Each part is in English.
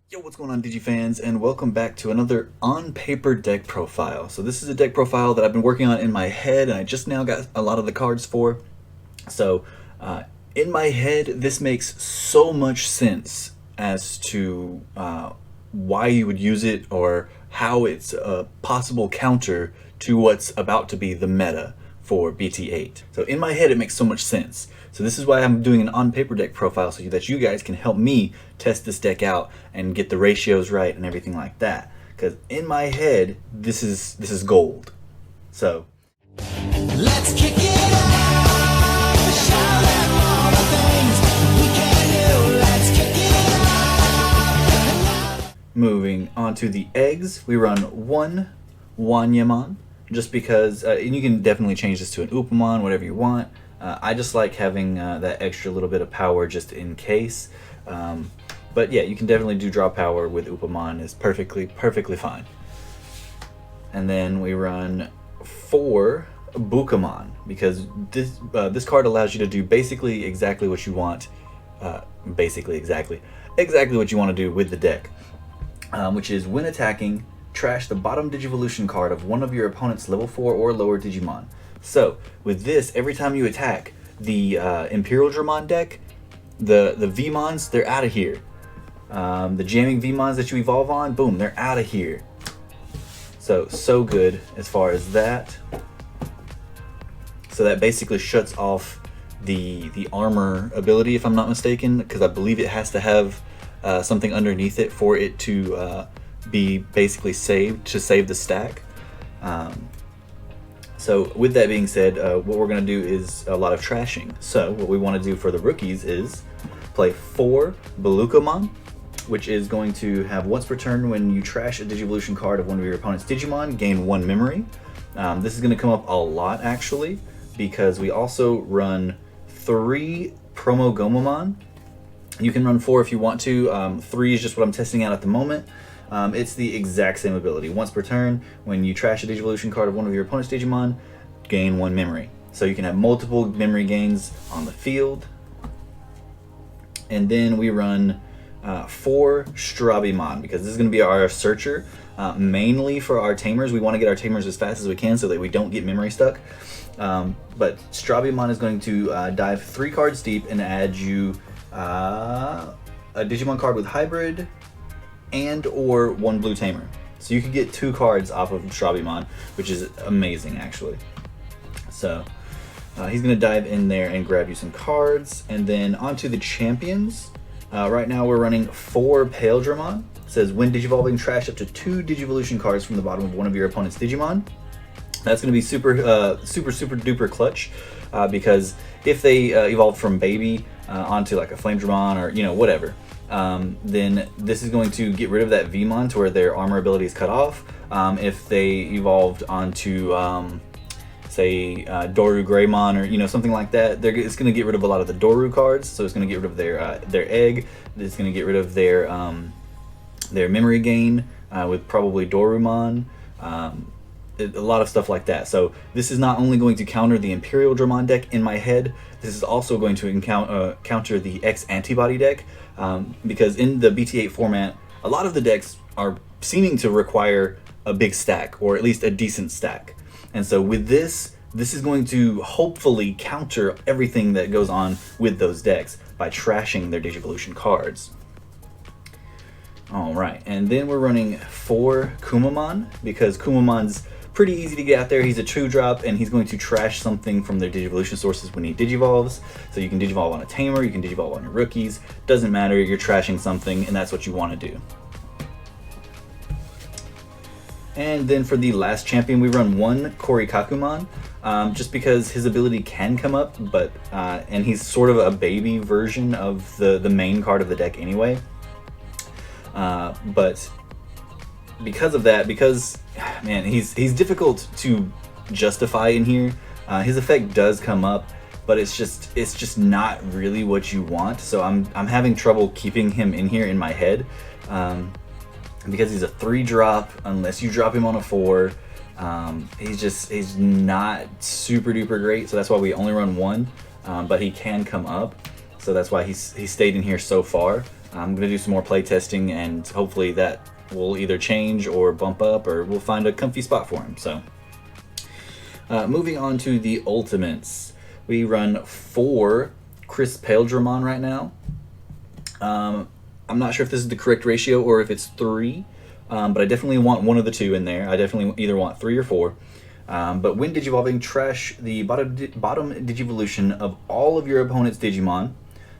Yo, what's going on, Digi fans, and welcome back to another on-paper deck profile. So this is a deck profile that I've been working on in my head, and I just now got a lot of the cards for. So in my head, this makes so much sense as to why you would use it or how it's a possible counter to what's about to be the meta for BT8. So in my head, it makes so much sense. So this is why I'm doing an on-paper deck profile, so that you guys can help me test this deck out and get the ratios right and everything like that. Because in my head, this is gold. So Let's kick it off. Shout out all the things we can do. Let's kick it off. moving on to the eggs, we run one Wanyamon, just because, and you can definitely change this to an Upamon, whatever you want. I just like having that extra little bit of power just in case. But yeah, you can definitely do draw power with Upamon. Is perfectly fine. And then we run 4 Bukamon, because this card allows you to do basically exactly what you want. Exactly what you want to do with the deck, which is when attacking, trash the bottom Digivolution card of one of your opponent's level 4 or lower Digimon. So with this, every time you attack the Imperial Dramon deck, the Vmons, they're out of here. The jamming Vmons that you evolve on, boom, they're out of here. So good as far as that. So that basically shuts off the armor ability, if I'm not mistaken, because I believe it has to have something underneath it for it to be basically saved, to save the stack. So with that being said, what we're going to do is a lot of trashing. So what we want to do for the rookies is play 4 Belucomon, which is going to have once per turn when you trash a Digivolution card of one of your opponent's Digimon, gain 1 memory. This is going to come up a lot actually, because we also run 3 Promo Gomamon. You can run 4 if you want to. 3 is just what I'm testing out at the moment. It's the exact same ability. Once per turn, when you trash a Digivolution card of one of your opponent's Digimon, gain 1 memory. So you can have multiple memory gains on the field. And then we run 4 Strabimon, because this is going to be our searcher. Mainly for our tamers. We want to get our tamers as fast as we can so that we don't get memory stuck. But Strabimon is going to dive 3 cards deep and add you a Digimon card with hybrid and or 1 blue tamer. So you could get 2 cards off of Strabimon, which is amazing actually. So he's going to dive in there and grab you some cards. And then onto the champions. Right now we're running 4 Pale Dramon. It says when Digivolving, trash up to 2 Digivolution cards from the bottom of one of your opponent's Digimon. That's going to be super duper clutch, because if they evolve from baby onto like a Flame Dramon or whatever, then this is going to get rid of that Vmon to where their armor ability is cut off. If they evolved onto say Doru Greymon or something like that, it's going to get rid of a lot of the Doru cards. So it's going to get rid of their egg. It's going to get rid of their memory gain with probably Dorumon. A lot of stuff like that. So this is not only going to counter the Imperial Dramon deck in my head, this is also going to counter the X Antibody deck, because in the BT8 format, a lot of the decks are seeming to require a big stack, or at least a decent stack. And so with this is going to hopefully counter everything that goes on with those decks by trashing their Digivolution cards. Alright, and then we're running 4 Kumamon, because Kumamon's pretty easy to get out there. He's a 2-drop, and he's going to trash something from their Digivolution sources when he Digivolves. So you can Digivolve on a Tamer, you can Digivolve on your rookies. Doesn't matter, you're trashing something, and that's what you want to do. And then for the last champion, we run 1 Korikakumon, just because his ability can come up, but and he's sort of a baby version of the main card of the deck anyway. But because of that, man, he's difficult to justify in here. His effect does come up, but it's just not really what you want. So I'm having trouble keeping him in here in my head, because he's a 3-drop unless you drop him on a 4. He's not super duper great, so that's why we only run 1. But he can come up. So that's why he's stayed in here so far. I'm going to do some more play testing, and hopefully that will either change or bump up, or we'll find a comfy spot for him. So, moving on to the ultimates. We run 4 Chris Paildramon right now. I'm not sure if this is the correct ratio or if it's 3, but I definitely want one of the 2 in there. I definitely either want 3 or 4. But when Digivolving, trash the bottom Digivolution of all of your opponent's Digimon.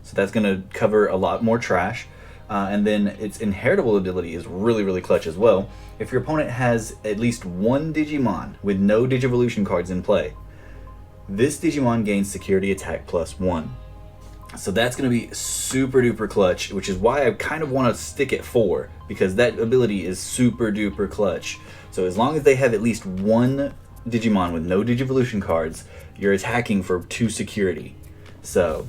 So that's going to cover a lot more trash. And then its inheritable ability is really, really clutch as well. If your opponent has at least one Digimon with no Digivolution cards in play, this Digimon gains security attack +1. So that's going to be super duper clutch, which is why I kind of want to stick at 4, because that ability is super duper clutch. So as long as they have at least one Digimon with no Digivolution cards, you're attacking for 2 security. So,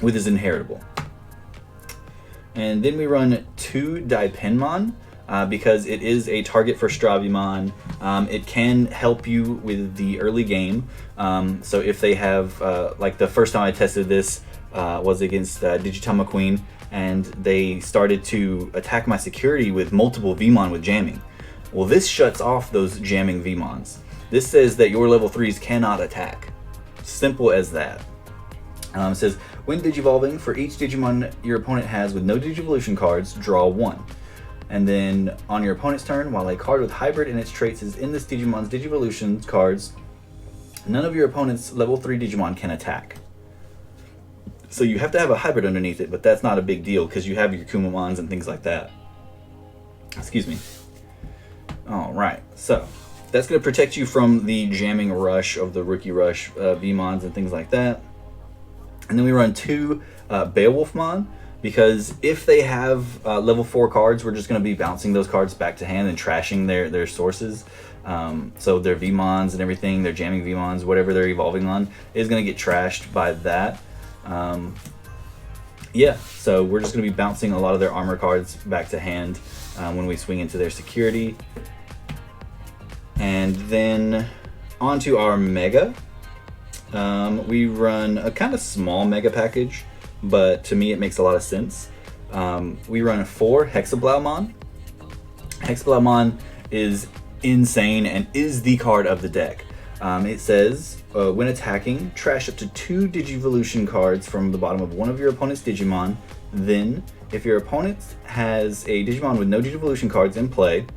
with his inheritable. And then we run 2 Daipenmon, because it is a target for Stravimon. It can help you with the early game. So if they have, like the first time I tested this was against Digitama Queen, and they started to attack my security with multiple Vmon with jamming. Well, this shuts off those jamming Vmons. This says that your level 3s cannot attack. Simple as that. It says, when Digivolving, for each Digimon your opponent has with no Digivolution cards, draw 1. And then on your opponent's turn, while a card with hybrid in its traits is in this Digimon's Digivolution cards, none of your opponent's level 3 Digimon can attack. So you have to have a hybrid underneath it, but that's not a big deal because you have your Kumamons and things like that. Excuse me. Alright, so that's going to protect you from the jamming rush of the Rookie Rush Vmons and things like that. And then we run 2 Beowulfmon, because if they have level 4 cards, we're just going to be bouncing those cards back to hand and trashing their sources. So their Vmons and everything, their jamming Vmons, whatever they're evolving on, is going to get trashed by that. Yeah, so we're just going to be bouncing a lot of their armor cards back to hand when we swing into their security. And then onto our Mega. We run a kind of small Mega package, but to me it makes a lot of sense. We run 4 Hexeblau-Mon. Hexeblau-Mon is insane and is the card of the deck. It says, when attacking, trash up to 2 Digivolution cards from the bottom of one of your opponent's Digimon. Then, if your opponent has a Digimon with no Digivolution cards in play,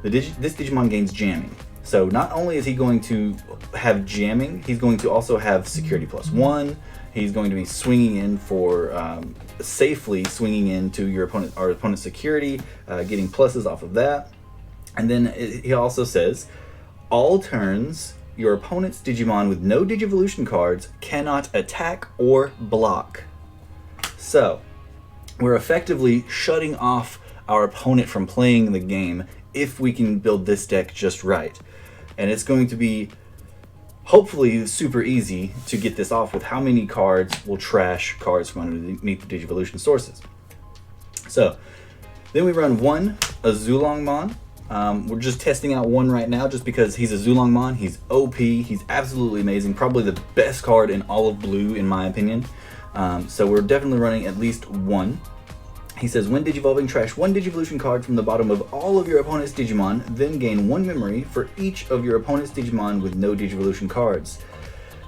this Digimon gains jamming. So not only is he going to have jamming, he's going to also have security +1. He's going to be swinging in for safely swinging into your opponent's security, getting pluses off of that. And then he also says, all turns, your opponent's Digimon with no Digivolution cards cannot attack or block. So, we're effectively shutting off our opponent from playing the game if we can build this deck just right. And it's going to be hopefully super easy to get this off with how many cards will trash cards from underneath the Digivolution sources. So, then we run 1 Zulongmon. We're just testing out 1 right now just because he's a Zulongmon. He's OP. He's absolutely amazing. Probably the best card in all of blue, in my opinion. So we're definitely running at least 1. He says, when Digivolving, trash 1 Digivolution card from the bottom of all of your opponent's Digimon, then gain 1 memory for each of your opponent's Digimon with no Digivolution cards.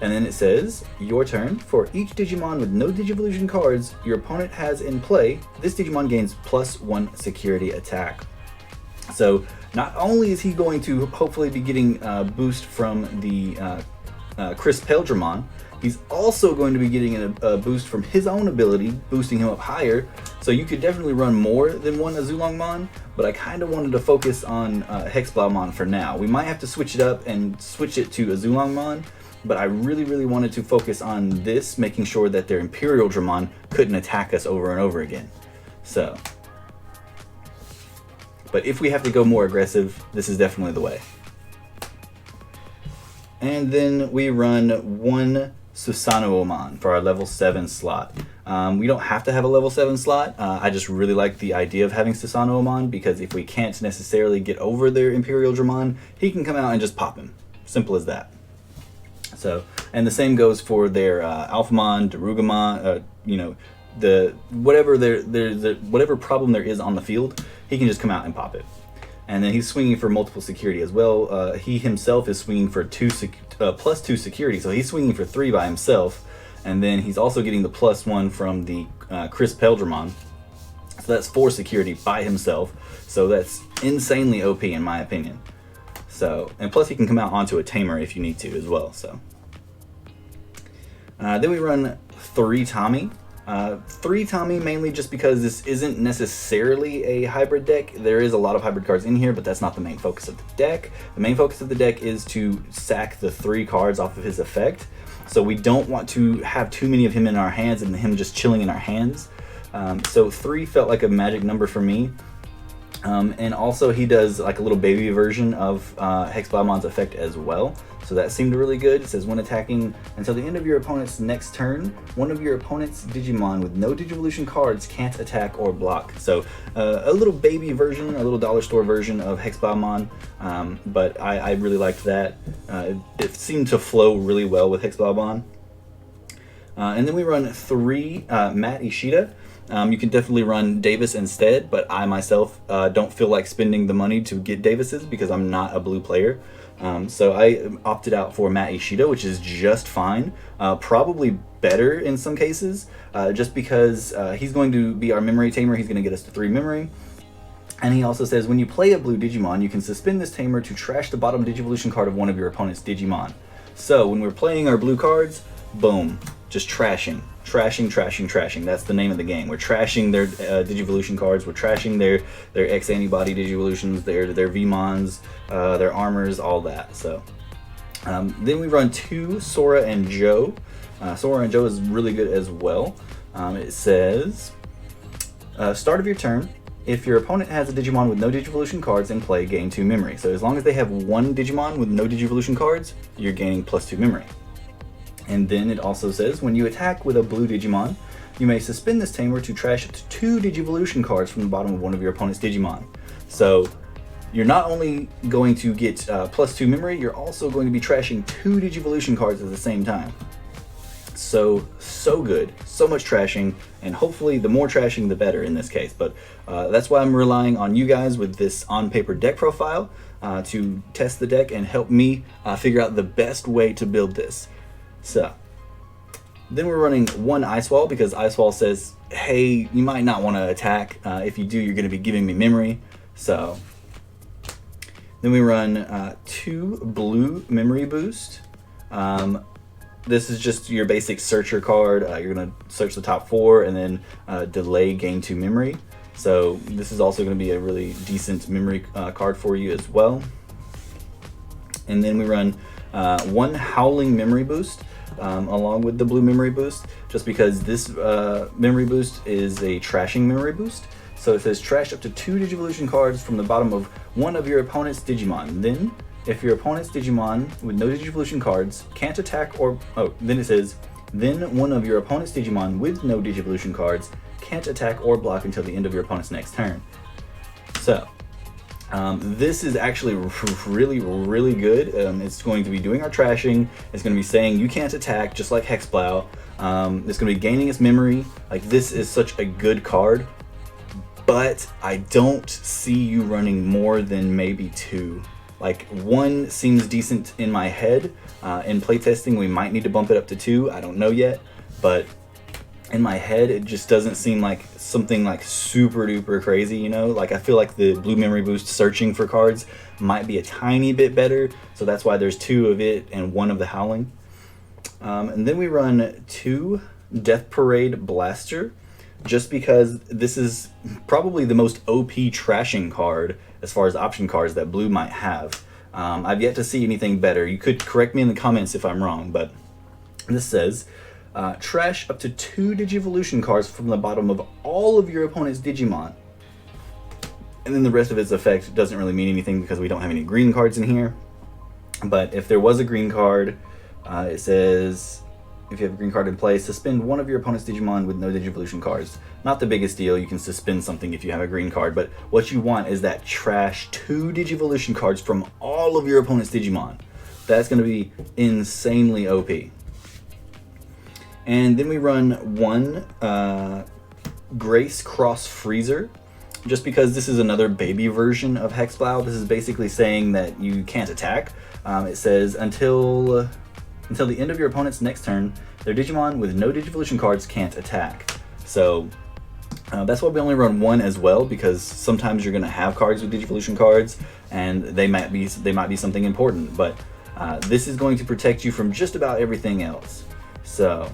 And then it says, your turn, for each Digimon with no Digivolution cards your opponent has in play, this Digimon gains +1 security attack. So not only is he going to hopefully be getting a boost from the Chris Paildramon, he's also going to be getting a boost from his own ability, boosting him up higher. So you could definitely run more than 1 Zulongmon, but I kind of wanted to focus on Hexeblau-Mon for now. We might have to switch it up and switch it to a Zulongmon, but I really wanted to focus on this, making sure that their Imperial Dramon couldn't attack us over and over again. So, but if we have to go more aggressive, this is definitely the way. And then we run 1 Susanoo-Mon for our level 7 slot. We don't have to have a level 7 slot. I just really like the idea of having Susanoo-Mon, because if we can't necessarily get over their Imperial Dramon, he can come out and just pop him. Simple as that. So, and the same goes for their Alphamon, Darugamon, whatever problem there is on the field, he can just come out and pop it. And then he's swinging for multiple security as well. He himself is swinging for plus 2 security, so he's swinging for 3 by himself. And then he's also getting the +1 from the Chris Peldramon. So that's 4 security by himself. So that's insanely OP in my opinion. So, and plus he can come out onto a tamer if you need to as well. So then we run 3 Tommy. 3 Tommy mainly just because this isn't necessarily a hybrid deck. There is a lot of hybrid cards in here, but that's not the main focus of the deck. The main focus of the deck is to sack the 3 cards off of his effect. So we don't want to have too many of him in our hands and him just chilling in our hands. So 3 felt like a magic number for me. And also he does like a little baby version of Hex Bellamon's effect as well. So that seemed really good. It says when attacking until the end of your opponent's next turn, one of your opponent's Digimon with no Digivolution cards can't attack or block. So a little baby version, a little dollar store version of Hex Bellamon. But I really liked that. It seemed to flow really well with Hex Bellamon. And then we run 3 Matt Ishida. You can definitely run Davis instead, but I myself don't feel like spending the money to get Davis's because I'm not a blue player. So I opted out for Matt Ishida, which is just fine. Probably better in some cases, just because he's going to be our memory tamer. He's going to get us to 3 memory. And he also says, when you play a blue Digimon, you can suspend this tamer to trash the bottom Digivolution card of one of your opponent's Digimon. So when we're playing our blue cards, boom, just trashing. Trashing. That's the name of the game. We're trashing their Digivolution cards. We're trashing their X antibody Digivolutions, their Vmons, their armors, all that. So then we run 2 Sora and Joe. Sora and Joe is really good as well. It says, start of your turn. If your opponent has a Digimon with no Digivolution cards in play, gain 2 memory. So as long as they have 1 Digimon with no Digivolution cards, you're gaining +2 memory. And then it also says, when you attack with a blue Digimon, you may suspend this tamer to trash up to 2 Digivolution cards from the bottom of one of your opponent's Digimon. So you're not only going to get +2 memory, you're also going to be trashing 2 Digivolution cards at the same time. So good. So much trashing, and hopefully the more trashing the better in this case. But that's why I'm relying on you guys with this on-paper deck profile to test the deck and help me figure out the best way to build this. So then we're running 1 Icewall because Icewall says, hey, you might not want to attack. If you do, you're going to be giving me memory. So then we run 2 blue memory boost. This is just your basic searcher card. You're going to search the top 4 and then delay gain 2 memory. So this is also going to be a really decent memory card for you as well. And then we run 1 howling memory boost. Along with the blue memory boost, just because this memory boost is a trashing memory boost. So it says trash up to 2 Digivolution cards from the bottom of one of your opponent's Digimon. Then, if your opponent's Digimon with no Digivolution cards can't attack or... then it says, then one of your opponent's Digimon with no Digivolution cards can't attack or block until the end of your opponent's next turn. So, this is actually really good. It's going to be doing our trashing. It's going to be saying you can't attack, just like Hexeblau. It's going to be gaining its memory. Like, this is such a good card, but I don't see you running more than maybe 2. Like, 1 seems decent in my head. In playtesting, we might need to bump it up to 2. I don't know yet, but in my head, it just doesn't seem like something like super duper crazy, you know? Like, I feel like the blue memory boost searching for cards might be a tiny bit better, so that's why there's 2 of it and 1 of the howling. And then we run 2 Death Parade Blaster, just because this is probably the most OP trashing card as far as option cards that blue might have. I've yet to see anything better. You could correct me in the comments if I'm wrong, but this says, trash up to 2 Digivolution cards from the bottom of all of your opponent's Digimon. And then the rest of its effect doesn't really mean anything because we don't have any green cards in here. But if there was a green card, it says, if you have a green card in play, suspend one of your opponent's Digimon with no Digivolution cards. Not the biggest deal, you can suspend something if you have a green card, but what you want is that trash 2 Digivolution cards from all of your opponent's Digimon. That's going to be insanely OP. And then we run one Grace Cross Freezer, just because this is another baby version of Hexeblau. This is basically saying that you can't attack. It says until the end of your opponent's next turn, their Digimon with no Digivolution cards can't attack. So that's why we only run one as well, because sometimes you're going to have cards with Digivolution cards, and they might be something important. But this is going to protect you from just about everything else. So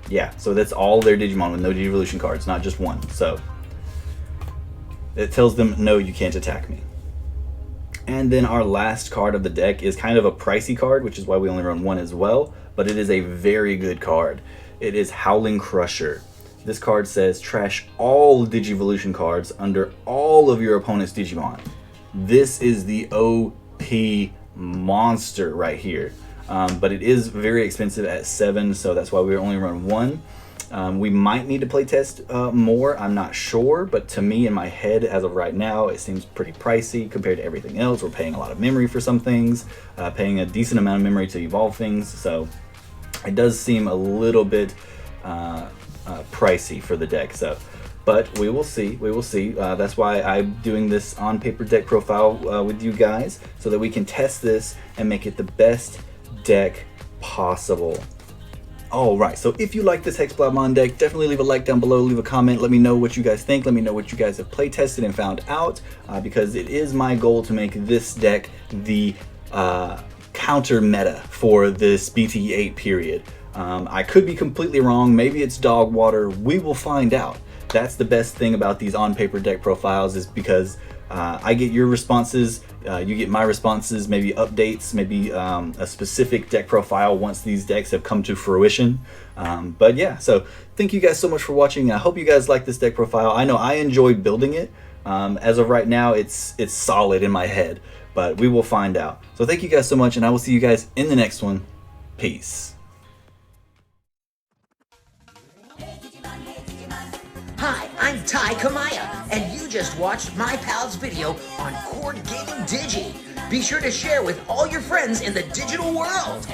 yeah, so that's all their Digimon with no Digivolution cards, not just one. So it tells them, no, you can't attack me. And then our last card of the deck is kind of a pricey card, which is why we only run one as well, but it is a very good card. It is Howling Crusher. This card says trash all Digivolution cards under all of your opponent's Digimon. This is the OP monster right here. But it is very expensive at 7, so that's why we only run one. We might need to play test more, I'm not sure, but to me in my head as of right now it seems pretty pricey compared to everything else. We're paying a lot of memory for some things, paying a decent amount of memory to evolve things, so it does seem a little bit pricey for the deck. So, but we will see. That's why I'm doing this on paper deck profile with you guys, so that we can test this and make it the best deck possible. Alright, so if you like this Hex Bellamon deck, definitely leave a like down below, leave a comment, let me know what you guys think, let me know what you guys have play tested and found out, because it is my goal to make this deck the counter meta for this BT8 period. I could be completely wrong, maybe it's dog water, we will find out. That's the best thing about these on paper deck profiles, is because I get your responses, you get my responses, maybe updates, maybe a specific deck profile once these decks have come to fruition. But yeah, so thank you guys so much for watching. I hope you guys like this deck profile. I know I enjoyed building it. As of right now, it's solid in my head, but we will find out. So thank you guys so much, and I will see you guys in the next one. Peace. Hi, I'm Ty Kamaya, and you just watched my pal's video on Cord Gaming Digi. Be sure to share with all your friends in the digital world.